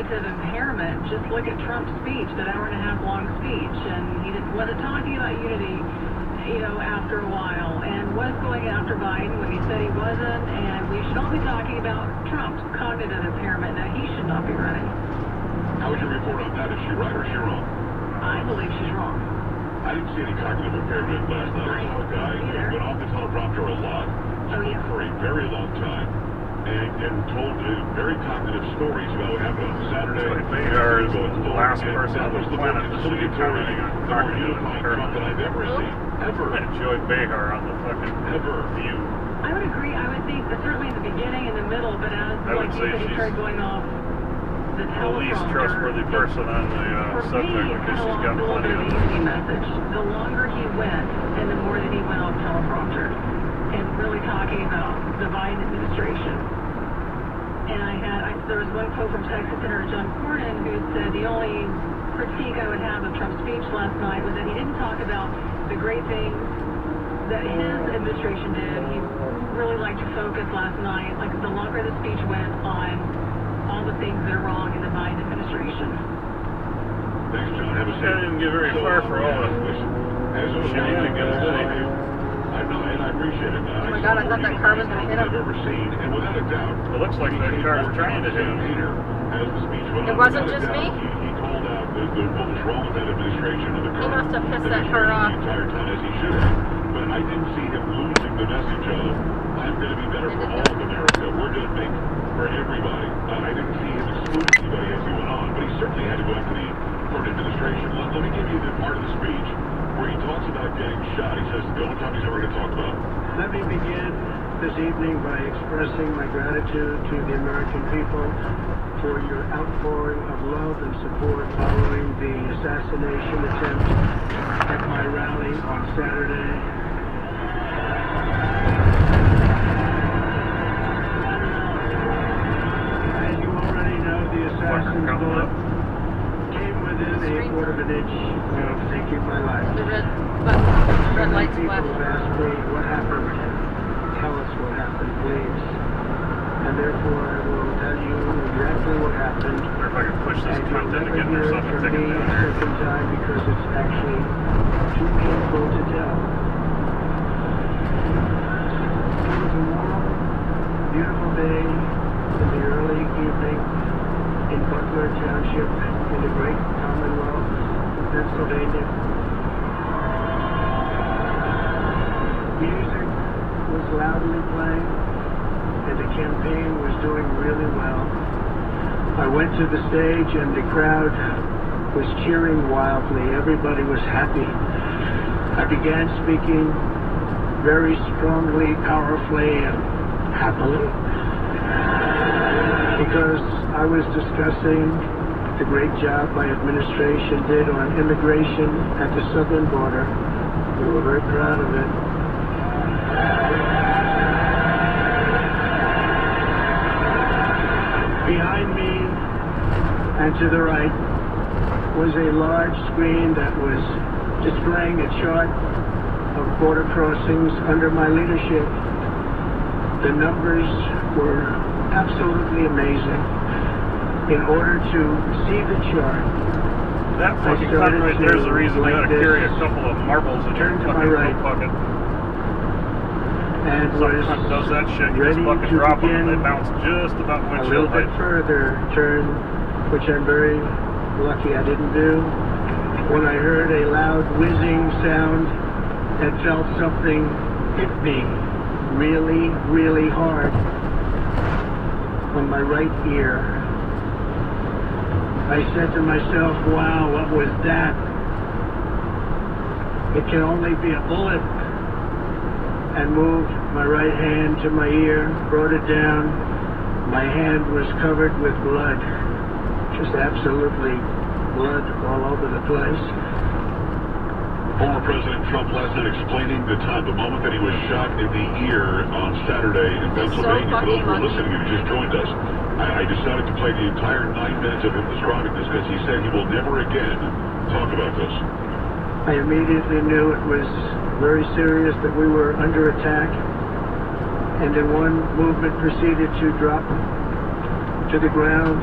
cognitive impairment. Just look at Trump's speech, that hour-and-a-half long speech, and he wasn't talking about unity, after a while, and was going after Biden when he said he wasn't, and we should all be talking about Trump's cognitive impairment, that he should not be running. How would you report on that? Is she right or is she wrong? I believe she's wrong. I didn't see any cognitive impairment last night. I saw a guy who went off the teleprompter a lot, for a very long time, and told very cognitive stories about what happened on Saturday. Behar is the last person on the planet to be commenting on cognitive impairment that I've ever seen. Ever. Joy Behar on the fucking View. I would agree. I would think that certainly in the beginning, in the middle, but as like you said, he started going off the teleprompter. The least trustworthy person on the subject because she's got plenty of easy message. The longer he went, and the more that he went off teleprompter, and really talking about the Biden administration. And there was one quote from Texas Senator John Cornyn who said the only critique I would have of Trump's speech last night was that he didn't talk about the great things that his administration did. He really liked to focus last night, like the longer the speech went, on all the things that are wrong in the Biden administration. Thanks, John. Have a seat. I didn't get very far for all the shenanigans, did he? I know, and I appreciate it. Oh my God, I thought that car was going to hit him. I've ever seen, and without a doubt, it looks like that car's trying to hit him. As the speech went it on, wasn't just me? He called out what was wrong with that administration and the He must have pissed that car off. The entire time, as he should have. But I didn't see him losing the message of, I'm going to be better for all of America. We're going to make for everybody. I didn't see him exclude anybody as he went on, but he certainly had to go after the current administration. Let me give you the part of the speech where he talks about getting shot. He says the only time he's ever going to talk about. Let me begin this evening by expressing my gratitude to the American people for your outpouring of love and support following the assassination attempt at my rally on Saturday. As you already know, the assassin's bullet came within a quarter of an inch of taking my life. The red lights People flashing. have asked me what happened. Tell us what happened, please. And therefore, I will tell you exactly what happened. I wonder if I can push this And cunt in you'll again never or hear it something. from Take me it a down. second time because it's actually too painful to tell. It was a warm, beautiful day in the early evening in Butler Township in the great Commonwealth of Pennsylvania. Music was loudly playing, and the campaign was doing really well. I went to the stage, and the crowd was cheering wildly. Everybody was happy. I began speaking very strongly, powerfully, and happily, because I was discussing the great job my administration did on immigration at the southern border. We were very proud of it. Behind me and to the right was a large screen that was displaying a chart of border crossings under my leadership. The numbers were absolutely amazing. In order to see the chart, That fucking cunt right there is the reason you gotta carry a couple of marbles in your fucking coat pocket. and Some was cunt does that shit, you just ready fucking to drop them and they begin bounce just about a little windshield bit height. further turn, which I'm very lucky I didn't do, when I heard a loud whizzing sound and felt something hit me really, really hard on my right ear. I said to myself, wow, what was that? It can only be a bullet. And moved my right hand to my ear, brought it down. My hand was covered with blood. Just absolutely blood all over the place. Former President Trump last night explaining the moment that he was shot in the ear on Saturday in Pennsylvania. For those who are listening and just joined us, I decided to play the entire 9 minutes of him describing this because he said he will never again talk about this. I immediately knew it was very serious, that we were under attack, and in one movement proceeded to drop to the ground